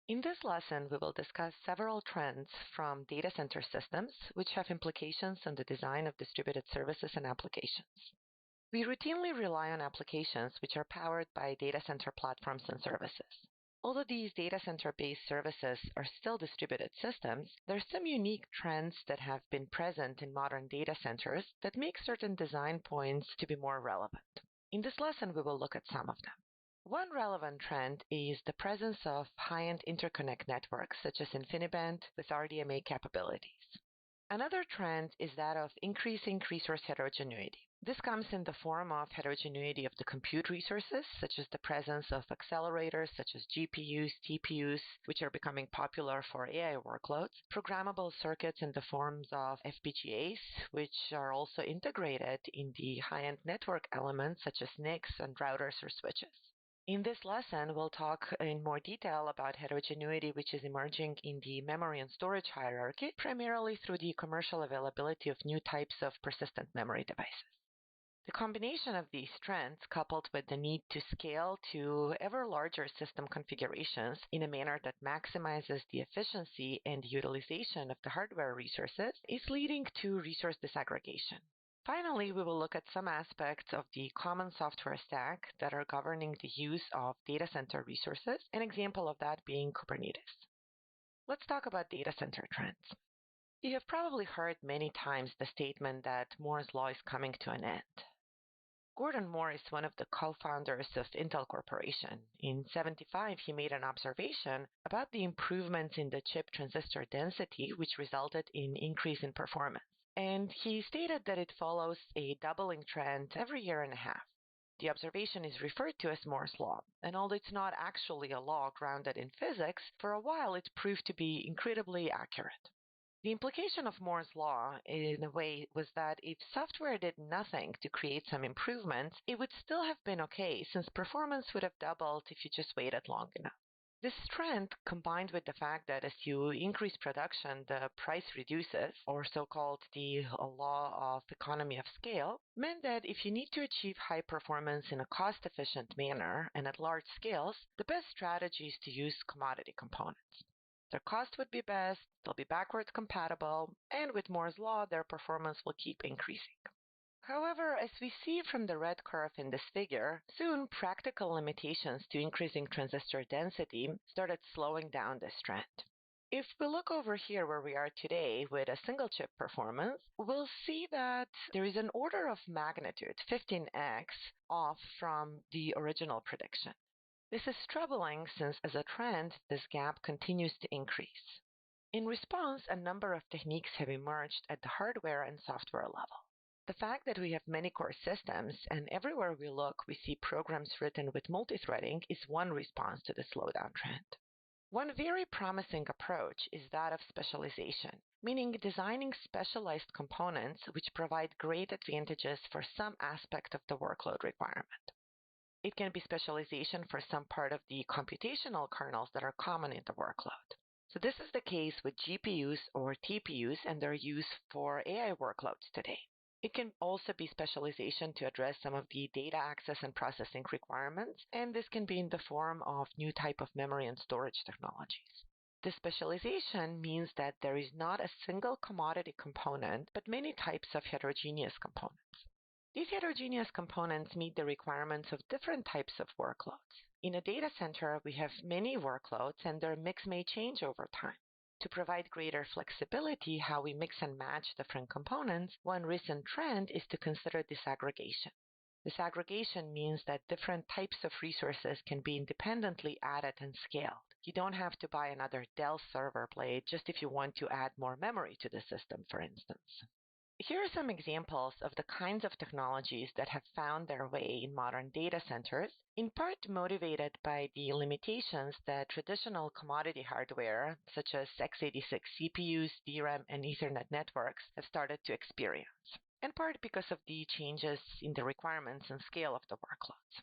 In this lesson, we will discuss several trends from data center systems, which have implications on the design of distributed services and applications. We routinely rely on applications which are powered by data center platforms and services. Although these data center-based services are still distributed systems, there are some unique trends that have been present in modern data centers that make certain design points to be more relevant. In this lesson, we will look at some of them. One relevant trend is the presence of high-end interconnect networks, such as InfiniBand with RDMA capabilities. Another trend is that of increasing resource heterogeneity. This comes in the form of heterogeneity of the compute resources, such as the presence of accelerators such as GPUs, TPUs, which are becoming popular for AI workloads, programmable circuits in the forms of FPGAs, which are also integrated in the high-end network elements such as NICs and routers or switches. In this lesson, we'll talk in more detail about heterogeneity which is emerging in the memory and storage hierarchy, primarily through the commercial availability of new types of persistent memory devices. The combination of these trends, coupled with the need to scale to ever larger system configurations in a manner that maximizes the efficiency and utilization of the hardware resources, is leading to resource disaggregation. Finally, we will look at some aspects of the common software stack that are governing the use of data center resources, an example of that being Kubernetes. Let's talk about data center trends. You have probably heard many times the statement that Moore's Law is coming to an end. Gordon Moore is one of the co-founders of Intel Corporation. In 1975, he made an observation about the improvements in the chip transistor density, which resulted in increase in performance. And he stated that it follows a doubling trend every year and a half. The observation is referred to as Moore's Law, and although it's not actually a law grounded in physics, for a while it proved to be incredibly accurate. The implication of Moore's Law, in a way, was that if software did nothing to create some improvements, it would still have been okay, since performance would have doubled if you just waited long enough. This trend, combined with the fact that as you increase production, the price reduces, or so-called the law of economy of scale, meant that if you need to achieve high performance in a cost-efficient manner and at large scales, the best strategy is to use commodity components. Their cost would be best, they'll be backwards compatible, and with Moore's Law, their performance will keep increasing. However, as we see from the red curve in this figure, soon practical limitations to increasing transistor density started slowing down this trend. If we look over here where we are today with a single chip performance, we'll see that there is an order of magnitude, 15x, off from the original prediction. This is troubling since as a trend, this gap continues to increase. In response, a number of techniques have emerged at the hardware and software level. The fact that we have many core systems and everywhere we look we see programs written with multithreading is one response to the slowdown trend. One very promising approach is that of specialization, meaning designing specialized components which provide great advantages for some aspect of the workload requirement. It can be specialization for some part of the computational kernels that are common in the workload. So this is the case with GPUs or TPUs and their use for AI workloads today. It can also be specialization to address some of the data access and processing requirements, and this can be in the form of new type of memory and storage technologies. This specialization means that there is not a single commodity component, but many types of heterogeneous components. These heterogeneous components meet the requirements of different types of workloads. In a data center, we have many workloads, and their mix may change over time. To provide greater flexibility how we mix and match different components, one recent trend is to consider disaggregation. Disaggregation means that different types of resources can be independently added and scaled. You don't have to buy another Dell server blade just if you want to add more memory to the system, for instance. Here are some examples of the kinds of technologies that have found their way in modern data centers, in part motivated by the limitations that traditional commodity hardware, such as x86 CPUs, DRAM, and Ethernet networks, have started to experience, in part because of the changes in the requirements and scale of the workloads.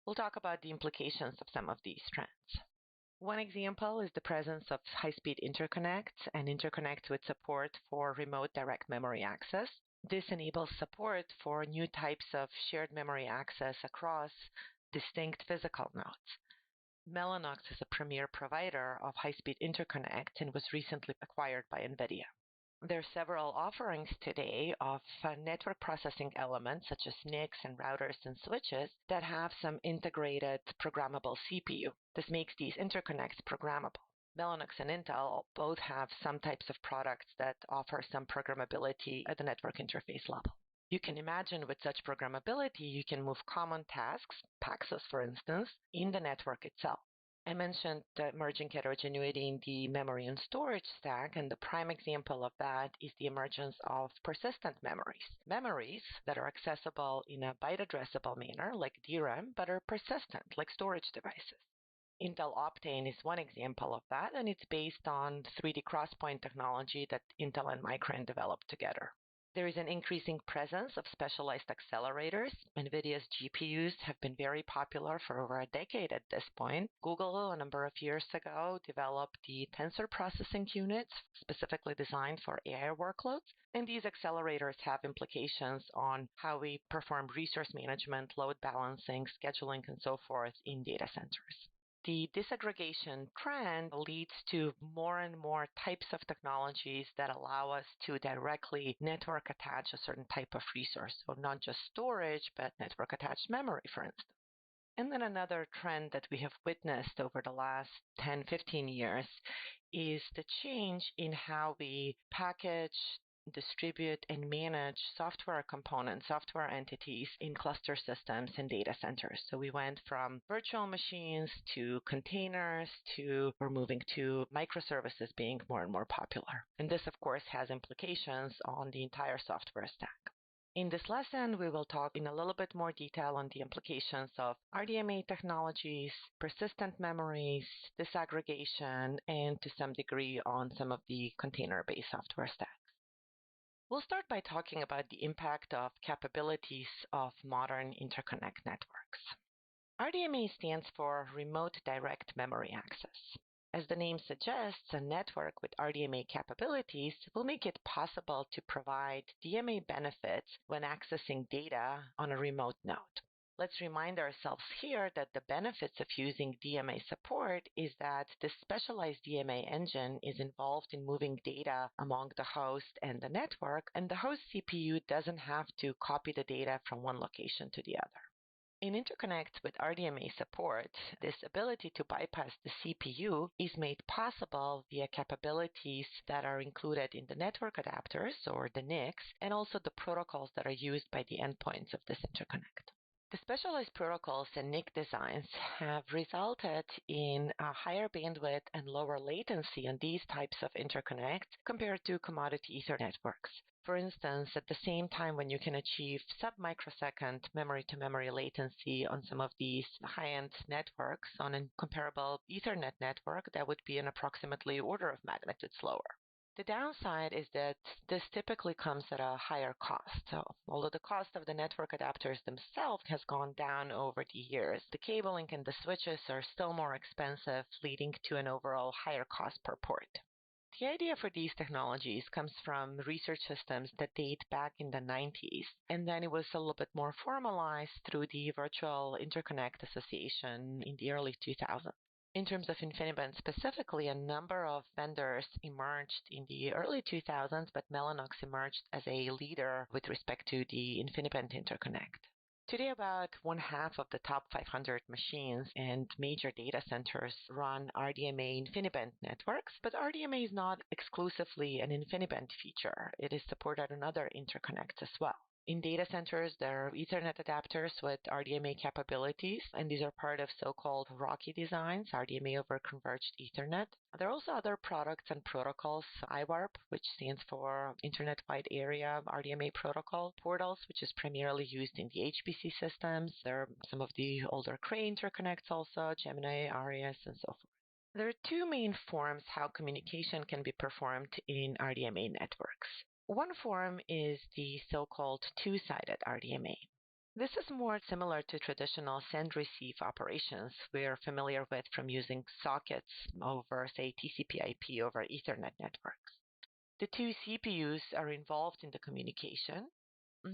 We'll talk about the implications of some of these trends. One example is the presence of high-speed interconnects and interconnects with support for remote direct memory access. This enables support for new types of shared memory access across distinct physical nodes. Mellanox is a premier provider of high-speed interconnect and was recently acquired by NVIDIA. There are several offerings today of network processing elements such as NICs and routers and switches that have some integrated programmable CPU. This makes these interconnects programmable. Mellanox and Intel both have some types of products that offer some programmability at the network interface level. You can imagine with such programmability, you can move common tasks, paxos for instance, in the network itself. I mentioned emerging heterogeneity in the memory and storage stack, and the prime example of that is the emergence of persistent memories. Memories that are accessible in a byte addressable manner, like DRAM, but are persistent, like storage devices. Intel Optane is one example of that, and it's based on 3D XPoint technology that Intel and Micron developed together. There is an increasing presence of specialized accelerators. NVIDIA's GPUs have been very popular for over a decade at this point. Google, a number of years ago, developed the tensor processing units specifically designed for AI workloads. And these accelerators have implications on how we perform resource management, load balancing, scheduling, and so forth in data centers. The disaggregation trend leads to more and more types of technologies that allow us to directly network attach a certain type of resource. So not just storage, but network attached memory, for instance. And then another trend that we have witnessed over the last 10, 15 years is the change in how we package, distribute, and manage software components, software entities in cluster systems and data centers. So we went from virtual machines to containers to we're moving to microservices being more and more popular. And this, of course, has implications on the entire software stack. In this lesson, we will talk in a little bit more detail on the implications of RDMA technologies, persistent memories, disaggregation, and to some degree on some of the container-based software stacks. We'll start by talking about the impact of capabilities of modern interconnect networks. RDMA stands for Remote Direct Memory Access. As the name suggests, a network with RDMA capabilities will make it possible to provide DMA benefits when accessing data on a remote node. Let's remind ourselves here that the benefits of using DMA support is that this specialized DMA engine is involved in moving data among the host and the network, and the host CPU doesn't have to copy the data from one location to the other. In interconnect with RDMA support, this ability to bypass the CPU is made possible via capabilities that are included in the network adapters, or the NICs, and also the protocols that are used by the endpoints of this interconnect. The specialized protocols and NIC designs have resulted in a higher bandwidth and lower latency on these types of interconnects compared to commodity Ethernet networks. For instance, at the same time when you can achieve sub-microsecond memory-to-memory latency on some of these high-end networks on a comparable Ethernet network, that would be an approximately order of magnitude slower. The downside is that this typically comes at a higher cost. So although the cost of the network adapters themselves has gone down over the years, the cabling and the switches are still more expensive, leading to an overall higher cost per port. The idea for these technologies comes from research systems that date back in the 90s, and then it was a little bit more formalized through the Virtual Interconnect Association in the early 2000s. In terms of InfiniBand specifically, a number of vendors emerged in the early 2000s, but Mellanox emerged as a leader with respect to the InfiniBand interconnect. Today, about one half of the top 500 machines and major data centers run RDMA InfiniBand networks, but RDMA is not exclusively an InfiniBand feature. It is supported on other interconnects as well. In data centers, there are Ethernet adapters with RDMA capabilities, and these are part of so-called RoCE designs, RDMA over Converged Ethernet. There are also other products and protocols, IWARP, which stands for Internet Wide Area RDMA Protocol, Portals, which is primarily used in the HPC systems. There are some of the older Cray interconnects also, Gemini, Arias, and so forth. There are two main forms how communication can be performed in RDMA networks. One form is the so-called two-sided RDMA. This is more similar to traditional send-receive operations we're familiar with from using sockets over, say, TCP/IP over Ethernet networks. The two CPUs are involved in the communication.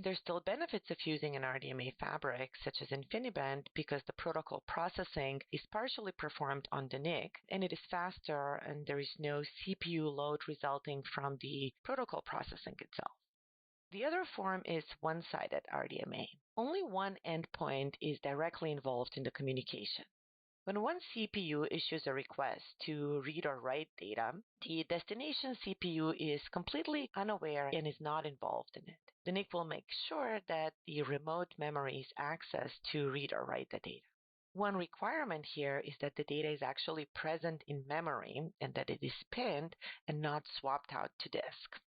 there's still benefits of using an RDMA fabric such as InfiniBand because the protocol processing is partially performed on the NIC and it is faster and there is no CPU load resulting from the protocol processing itself. The other form is one-sided RDMA. Only one endpoint is directly involved in the communication. When one CPU issues a request to read or write data, the destination CPU is completely unaware and is not involved in it. The NIC will make sure that the remote memory is accessed to read or write the data. One requirement here is that the data is actually present in memory and that it is pinned and not swapped out to disk.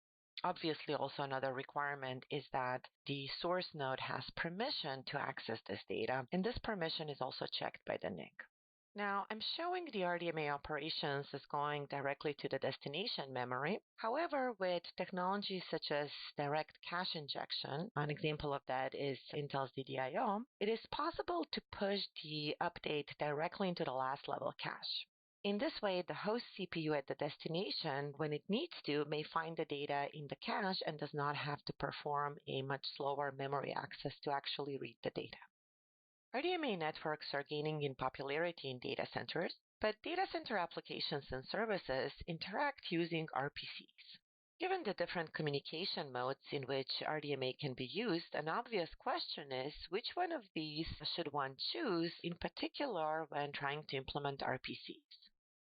Obviously, also another requirement is that the source node has permission to access this data, and this permission is also checked by the NIC. Now, I'm showing the RDMA operations as going directly to the destination memory. However, with technologies such as direct cache injection, an example of that is Intel's DDIO, it is possible to push the update directly into the last level cache. In this way, the host CPU at the destination, when it needs to, may find the data in the cache and does not have to perform a much slower memory access to actually read the data. RDMA networks are gaining in popularity in data centers, but data center applications and services interact using RPCs. Given the different communication modes in which RDMA can be used, an obvious question is which one of these should one choose, in particular when trying to implement RPCs?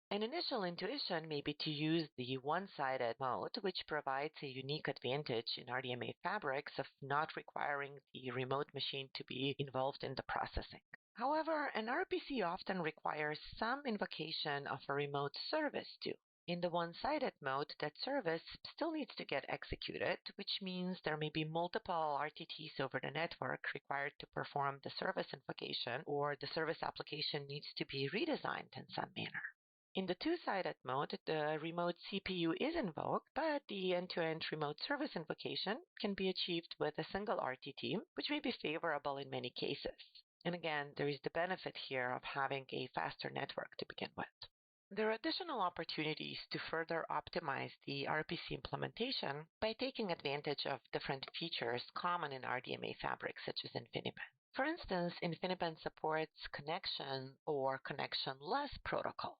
An initial intuition may be to use the one-sided mode, which provides a unique advantage in RDMA fabrics of not requiring the remote machine to be involved in the processing. However, an RPC often requires some invocation of a remote service too. In the one-sided mode, that service still needs to get executed, which means there may be multiple RTTs over the network required to perform the service invocation, or the service application needs to be redesigned in some manner. In the two-sided mode, the remote CPU is invoked, but the end-to-end remote service invocation can be achieved with a single RTT, which may be favorable in many cases. And again, there is the benefit here of having a faster network to begin with. There are additional opportunities to further optimize the RPC implementation by taking advantage of different features common in RDMA fabrics such as InfiniBand. For instance, InfiniBand supports connection or connectionless protocols.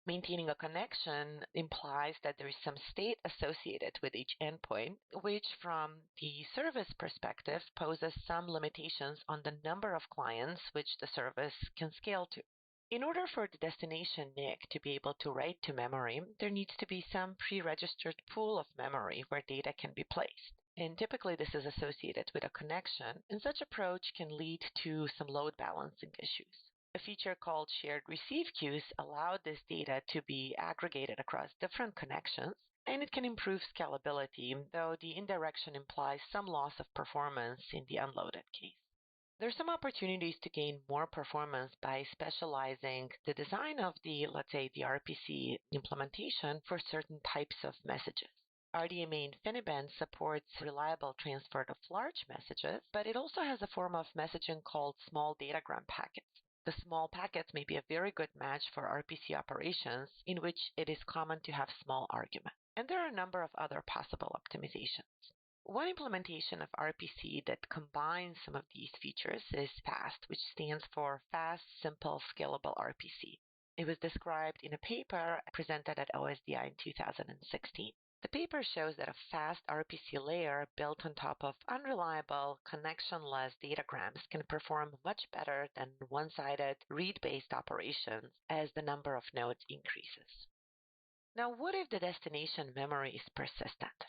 Maintaining a connection implies that there is some state associated with each endpoint, which from the service perspective poses some limitations on the number of clients which the service can scale to. In order for the destination NIC to be able to write to memory, there needs to be some pre-registered pool of memory where data can be placed. And typically this is associated with a connection, and such approach can lead to some load balancing issues. A feature called shared receive queues allowed this data to be aggregated across different connections, and it can improve scalability, though the indirection implies some loss of performance in the unloaded case. There are some opportunities to gain more performance by specializing the design of let's say, the RPC implementation for certain types of messages. RDMA InfiniBand supports reliable transfer of large messages, but it also has a form of messaging called small datagram packets. The small packets may be a very good match for RPC operations in which it is common to have small arguments. And there are a number of other possible optimizations. One implementation of RPC that combines some of these features is FAST, which stands for Fast, Simple, Scalable RPC. It was described in a paper presented at OSDI in 2016. The paper shows that a fast RPC layer built on top of unreliable, connectionless datagrams can perform much better than one-sided read-based operations as the number of nodes increases. Now, what if the destination memory is persistent?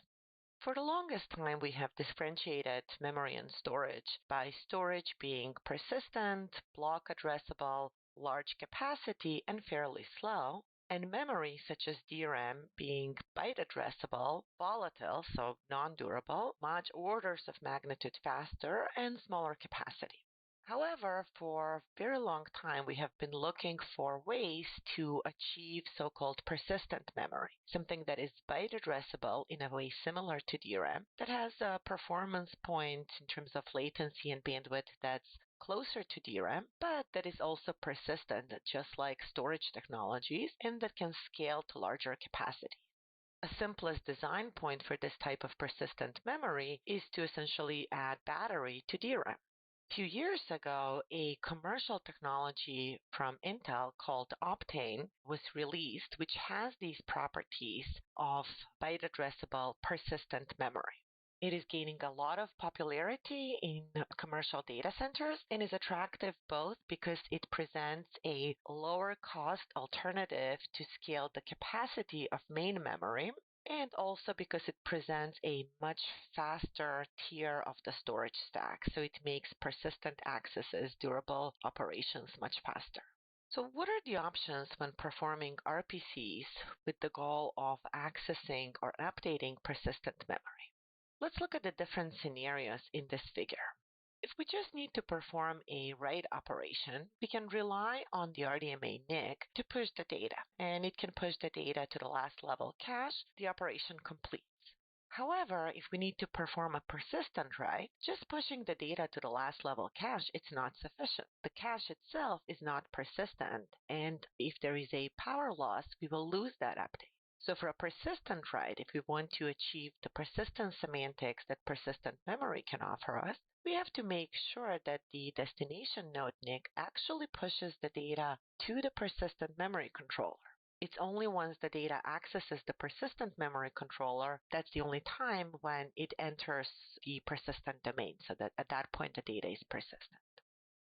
For the longest time, we have differentiated memory and storage by storage being persistent, block addressable, large capacity, and fairly slow, and memory such as DRAM being byte addressable, volatile, so non-durable, much orders of magnitude faster, and smaller capacity. However, for a very long time, we have been looking for ways to achieve so-called persistent memory, something that is byte addressable in a way similar to DRAM, that has a performance point in terms of latency and bandwidth that's closer to DRAM, but that is also persistent, just like storage technologies, and that can scale to larger capacity. A simplest design point for this type of persistent memory is to essentially add battery to DRAM. A few years ago, a commercial technology from Intel called Optane was released, which has these properties of byte addressable persistent memory. It is gaining a lot of popularity in commercial data centers and is attractive both because it presents a lower cost alternative to scale the capacity of main memory and also because it presents a much faster tier of the storage stack, so it makes persistent accesses, durable operations much faster. So what are the options when performing RPCs with the goal of accessing or updating persistent memory? Let's look at the different scenarios in this figure. If we just need to perform a write operation, we can rely on the RDMA NIC to push the data, and it can push the data to the last level cache. The operation completes. However, if we need to perform a persistent write, just pushing the data to the last level cache, it's not sufficient. The cache itself is not persistent, and if there is a power loss, we will lose that update. So for a persistent write, if we want to achieve the persistent semantics that persistent memory can offer us, we have to make sure that the destination node NIC actually pushes the data to the persistent memory controller. It's only once the data accesses the persistent memory controller that's the only time when it enters the persistent domain, so that at that point the data is persistent.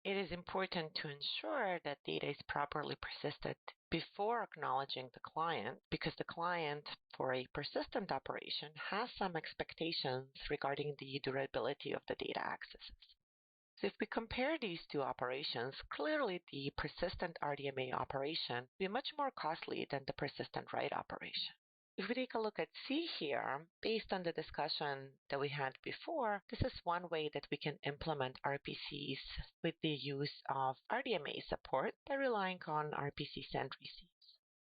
It is important to ensure that data is properly persisted before acknowledging the client, because the client, for a persistent operation, has some expectations regarding the durability of the data accesses. So if we compare these two operations, clearly the persistent RDMA operation will be much more costly than the persistent write operation. If we take a look at C here, based on the discussion that we had before, this is one way that we can implement RPCs with the use of RDMA support by relying on RPC send receives.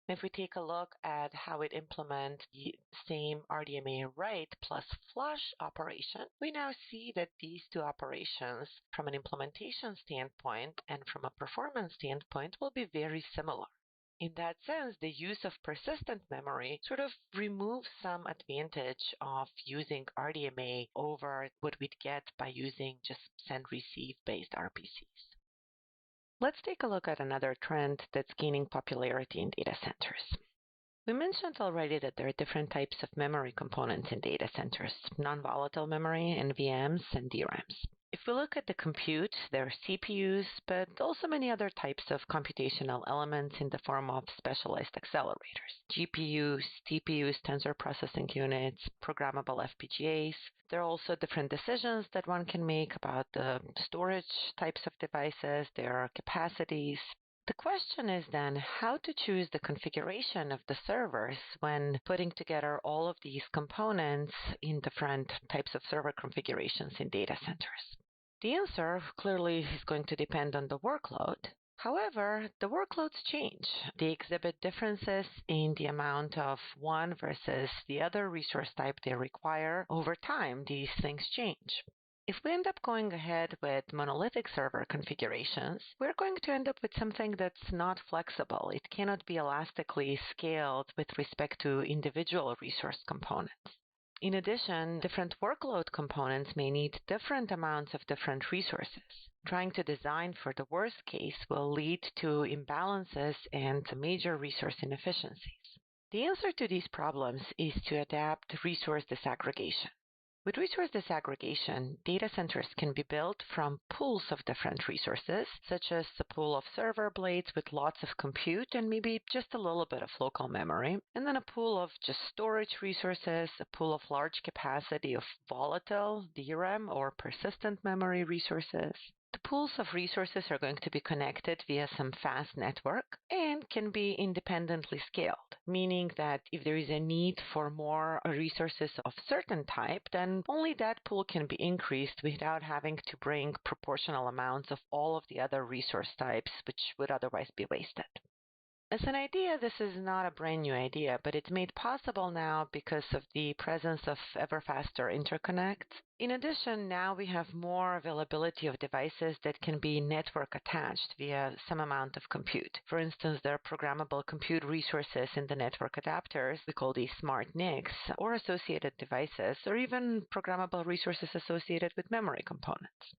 If we take a look at how it implements the same RDMA write plus flush operation, we now see that these two operations, from an implementation standpoint and from a performance standpoint, will be very similar. In that sense, the use of persistent memory sort of removes some advantage of using RDMA over what we'd get by using just send-receive based RPCs. Let's take a look at another trend that's gaining popularity in data centers. We mentioned already that there are different types of memory components in data centers, non-volatile memory, NVMs, and DRAMs. If we look at the compute, there are CPUs, but also many other types of computational elements in the form of specialized accelerators. GPUs, TPUs, tensor processing units, programmable FPGAs. There are also different decisions that one can make about the storage types of devices, their capacities. The question is then how to choose the configuration of the servers when putting together all of these components in different types of server configurations in data centers. The answer clearly is going to depend on the workload. However, the workloads change. They exhibit differences in the amount of one versus the other resource type they require. Over time, these things change. If we end up going ahead with monolithic server configurations, we're going to end up with something that's not flexible. It cannot be elastically scaled with respect to individual resource components. In addition, different workload components may need different amounts of different resources. Trying to design for the worst case will lead to imbalances and major resource inefficiencies. The answer to these problems is to adapt resource disaggregation. With resource disaggregation, data centers can be built from pools of different resources, such as a pool of server blades with lots of compute and maybe just a little bit of local memory, and then a pool of just storage resources, a pool of large capacity of volatile DRAM or persistent memory resources. The pools of resources are going to be connected via some fast network and can be independently scaled, meaning that if there is a need for more resources of certain type, then only that pool can be increased without having to bring proportional amounts of all of the other resource types, which would otherwise be wasted. As an idea, this is not a brand new idea, but it's made possible now because of the presence of ever faster interconnects. In addition, now we have more availability of devices that can be network attached via some amount of compute. For instance, there are programmable compute resources in the network adapters, we call these smart NICs, or associated devices, or even programmable resources associated with memory components.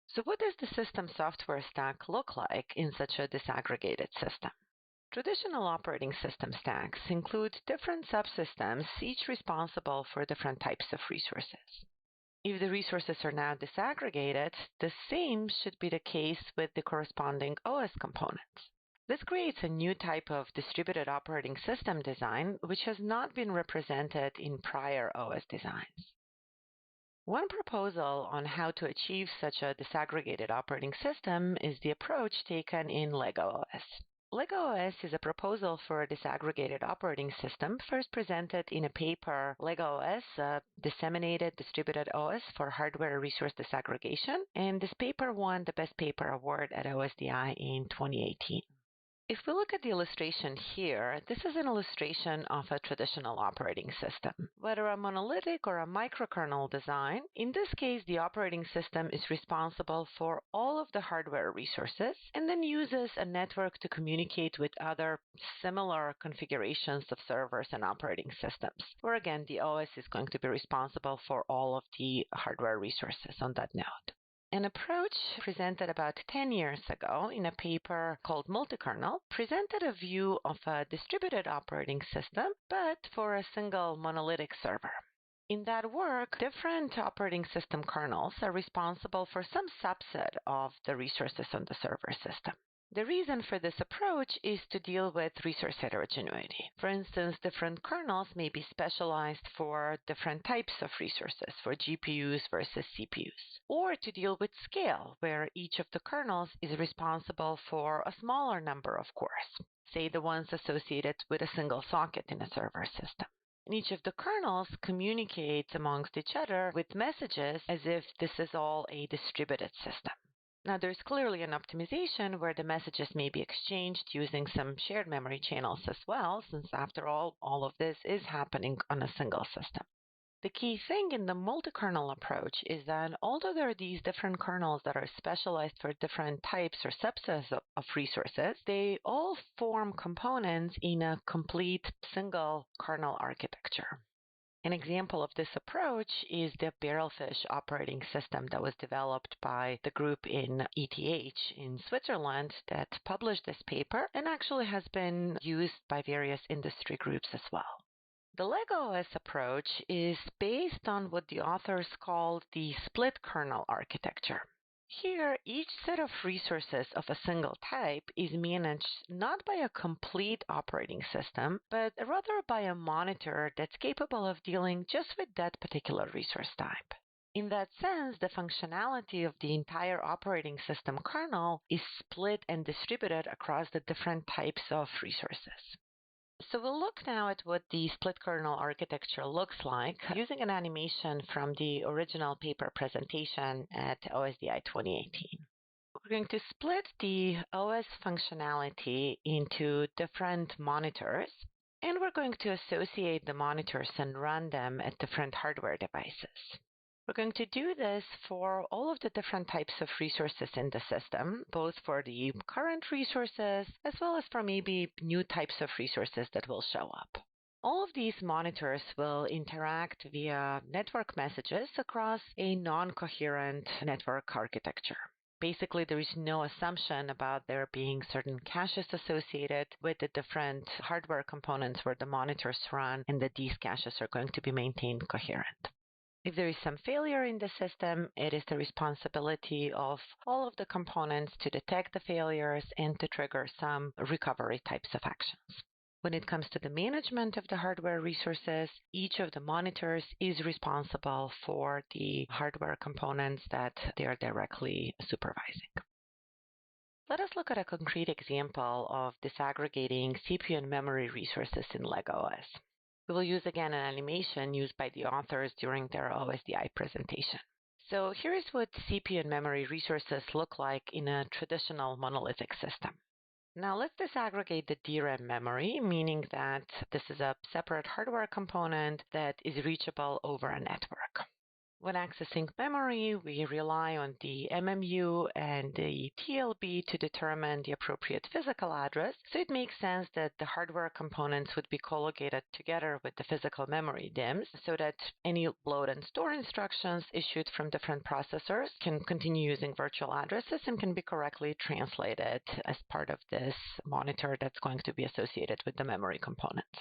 So what does the system software stack look like in such a disaggregated system? Traditional operating system stacks include different subsystems, each responsible for different types of resources. If the resources are now disaggregated, the same should be the case with the corresponding OS components. This creates a new type of distributed operating system design, which has not been represented in prior OS designs. One proposal on how to achieve such a disaggregated operating system is the approach taken in LegOS. LegOS is a proposal for a disaggregated operating system first presented in a paper, LegOS, a disseminated distributed OS for hardware resource disaggregation, and this paper won the Best Paper Award at OSDI in 2018. If we look at the illustration here, this is an illustration of a traditional operating system. Whether a monolithic or a microkernel design, in this case the operating system is responsible for all of the hardware resources and then uses a network to communicate with other similar configurations of servers and operating systems, where again the OS is going to be responsible for all of the hardware resources on that node. An approach presented about 10 years ago in a paper called Multikernel presented a view of a distributed operating system, but for a single monolithic server. In that work, different operating system kernels are responsible for some subset of the resources on the server system. The reason for this approach is to deal with resource heterogeneity. For instance, different kernels may be specialized for different types of resources, for GPUs versus CPUs, or to deal with scale, where each of the kernels is responsible for a smaller number of cores, say the ones associated with a single socket in a server system. And each of the kernels communicates amongst each other with messages as if this is all a distributed system. Now, there's clearly an optimization where the messages may be exchanged using some shared memory channels as well, since after all of this is happening on a single system. The key thing in the multi-kernel approach is that although there are these different kernels that are specialized for different types or subsets of resources, they all form components in a complete single kernel architecture. An example of this approach is the Barrelfish operating system that was developed by the group in ETH in Switzerland that published this paper and actually has been used by various industry groups as well. The LegOS approach is based on what the authors called the split kernel architecture. Here, each set of resources of a single type is managed not by a complete operating system, but rather by a monitor that's capable of dealing just with that particular resource type. In that sense, the functionality of the entire operating system kernel is split and distributed across the different types of resources. So we'll look now at what the split kernel architecture looks like using an animation from the original paper presentation at OSDI 2018. We're going to split the OS functionality into different monitors, and we're going to associate the monitors and run them at different hardware devices. We're going to do this for all of the different types of resources in the system, both for the current resources as well as for maybe new types of resources that will show up. All of these monitors will interact via network messages across a non-coherent network architecture. Basically, there is no assumption about there being certain caches associated with the different hardware components where the monitors run and that these caches are going to be maintained coherent. If there is some failure in the system, it is the responsibility of all of the components to detect the failures and to trigger some recovery types of actions. When it comes to the management of the hardware resources, each of the monitors is responsible for the hardware components that they are directly supervising. Let us look at a concrete example of disaggregating CPU and memory resources in LegOS. We will use again an animation used by the authors during their OSDI presentation. So here is what CPU and memory resources look like in a traditional monolithic system. Now let's disaggregate the DRAM memory, meaning that this is a separate hardware component that is reachable over a network. When accessing memory, we rely on the MMU and the TLB to determine the appropriate physical address, so it makes sense that the hardware components would be collocated together with the physical memory DIMMs so that any load and store instructions issued from different processors can continue using virtual addresses and can be correctly translated as part of this monitor that's going to be associated with the memory components.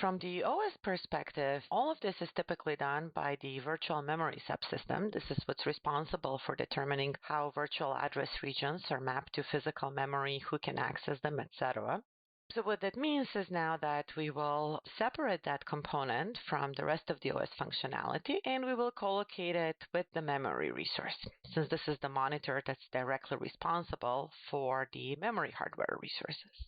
From the OS perspective, all of this is typically done by the virtual memory subsystem. This is what's responsible for determining how virtual address regions are mapped to physical memory, who can access them, etc. So what that means is now that we will separate that component from the rest of the OS functionality, and we will collocate it with the memory resource, since this is the monitor that's directly responsible for the memory hardware resources.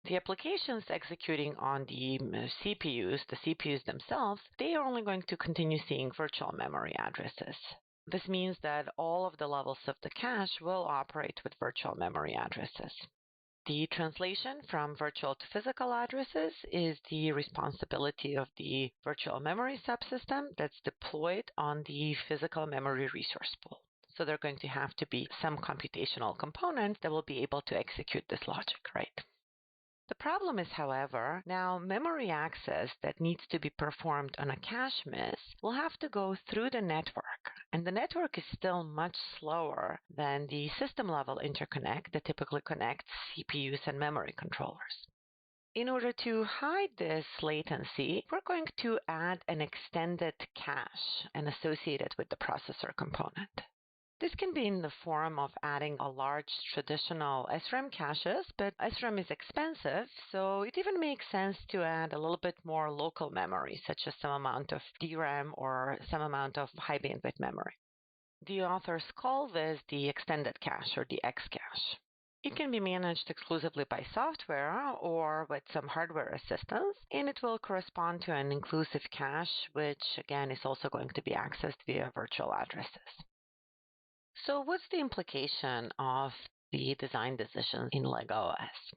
The applications executing on the CPUs themselves, they are only going to continue seeing virtual memory addresses. This means that all of the levels of the cache will operate with virtual memory addresses. The translation from virtual to physical addresses is the responsibility of the virtual memory subsystem that's deployed on the physical memory resource pool. So there are going to have to be some computational components that will be able to execute this logic, right? The problem is, however, now memory access that needs to be performed on a cache miss will have to go through the network, and the network is still much slower than the system-level interconnect that typically connects CPUs and memory controllers. In order to hide this latency, we're going to add an extended cache and associate it with the processor component. This can be in the form of adding a large traditional SRAM caches, but SRAM is expensive, so it even makes sense to add a little bit more local memory, such as some amount of DRAM or some amount of high bandwidth memory. The authors call this the extended cache or the XCache. It can be managed exclusively by software or with some hardware assistance, and it will correspond to an inclusive cache, which again is also going to be accessed via virtual addresses. So what's the implication of the design decisions in LEGO OS?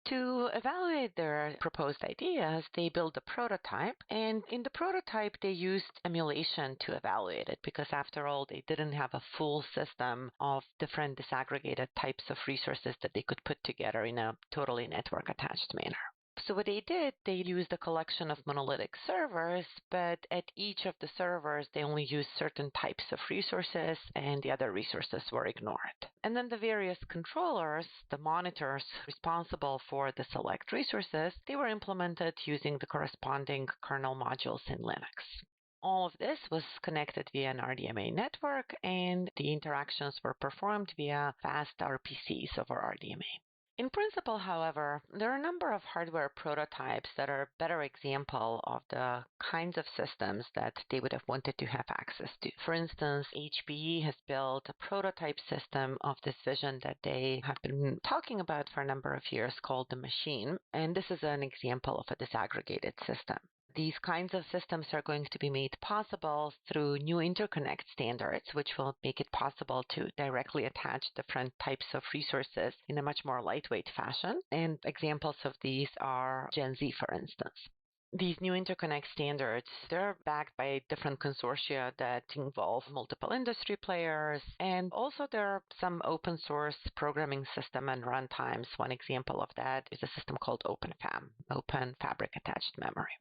To evaluate their proposed ideas, they built a prototype, and in the prototype, they used emulation to evaluate it because, after all, they didn't have a full system of different disaggregated types of resources that they could put together in a totally network-attached manner. So what they did, they used a collection of monolithic servers, but at each of the servers, they only used certain types of resources, and the other resources were ignored. And then the various controllers, the monitors responsible for the select resources, they were implemented using the corresponding kernel modules in Linux. All of this was connected via an RDMA network, and the interactions were performed via fast RPCS over RDMA. In principle, however, there are a number of hardware prototypes that are a better example of the kinds of systems that they would have wanted to have access to. For instance, HPE has built a prototype system of this vision that they have been talking about for a number of years called the machine, and this is an example of a disaggregated system. These kinds of systems are going to be made possible through new interconnect standards, which will make it possible to directly attach different types of resources in a much more lightweight fashion. And examples of these are Gen Z, for instance. These new interconnect standards, they're backed by different consortia that involve multiple industry players, and also there are some open source programming system and runtimes. One example of that is a system called OpenFAM, Open Fabric Attached Memory.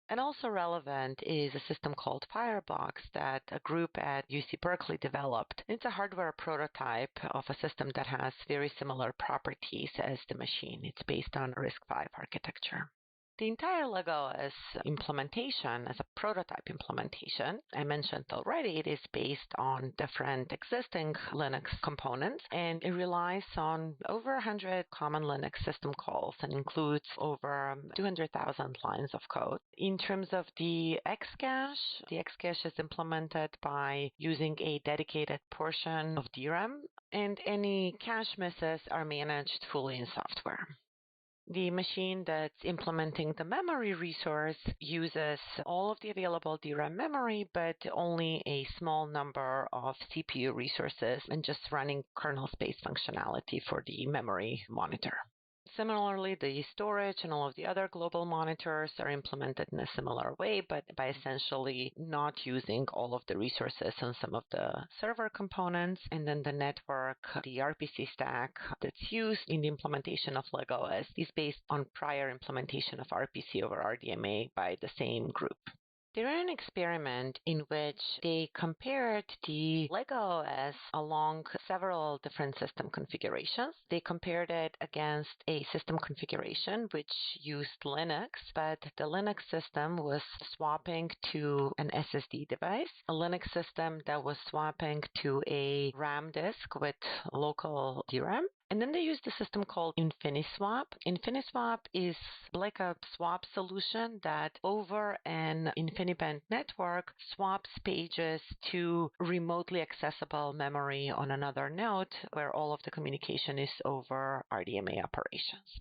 And also relevant is a system called Firebox that a group at UC Berkeley developed. It's a hardware prototype of a system that has very similar properties as the machine. It's based on RISC-V architecture. The entire LEGO OS implementation, as a prototype implementation, I mentioned already, it is based on different existing Linux components, and it relies on over 100 common Linux system calls and includes over 200,000 lines of code. In terms of the XCache is implemented by using a dedicated portion of DRAM, and any cache misses are managed fully in software. The machine that's implementing the memory resource uses all of the available DRAM memory, but only a small number of CPU resources and just running kernel space functionality for the memory monitor. Similarly, the storage and all of the other global monitors are implemented in a similar way, but by essentially not using all of the resources on some of the server components. And then the network, the RPC stack that's used in the implementation of LegOS is based on prior implementation of RPC over RDMA by the same group. They ran an experiment in which they compared the LegOS along several different system configurations. They compared it against a system configuration which used Linux, but the Linux system was swapping to an SSD device, a Linux system that was swapping to a RAM disk with local DRAM. And then they used a system called InfiniSwap. InfiniSwap is like a swap solution that over an InfiniBand network swaps pages to remotely accessible memory on another node where all of the communication is over RDMA operations.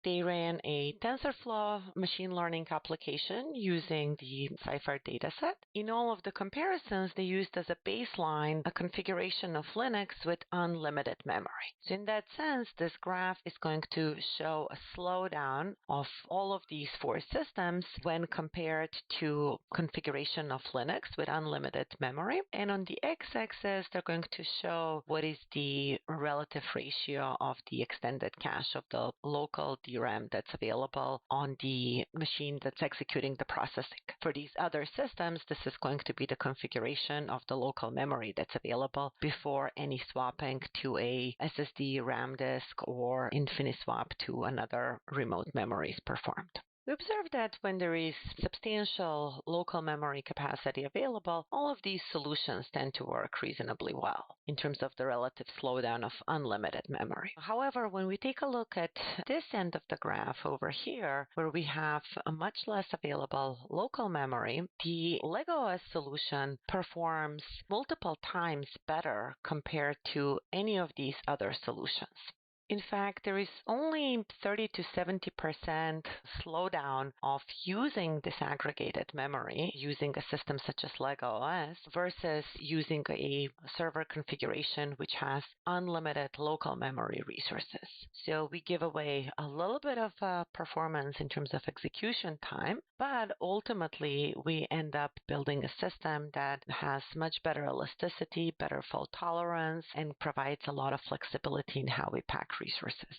They ran a TensorFlow machine learning application using the Cipher dataset. In all of the comparisons, they used as a baseline a configuration of Linux with unlimited memory. So in that sense, this graph is going to show a slowdown of all of these four systems when compared to configuration of Linux with unlimited memory. And on the x-axis, they're going to show what is the relative ratio of the extended cache of the local DRAM that's available on the machine that's executing the processing. For these other systems, this is going to be the configuration of the local memory that's available before any swapping to a SSD, RAM disk, or InfiniSwap to another remote memory is performed. We observe that when there is substantial local memory capacity available, all of these solutions tend to work reasonably well in terms of the relative slowdown of unlimited memory. However, when we take a look at this end of the graph over here, where we have a much less available local memory, the LegOS solution performs multiple times better compared to any of these other solutions. In fact, there is only 30 to 70% slowdown of using disaggregated memory using a system such as LegOS versus using a server configuration which has unlimited local memory resources. So we give away a little bit of performance in terms of execution time, but ultimately we end up building a system that has much better elasticity, better fault tolerance, and provides a lot of flexibility in how we pack resources.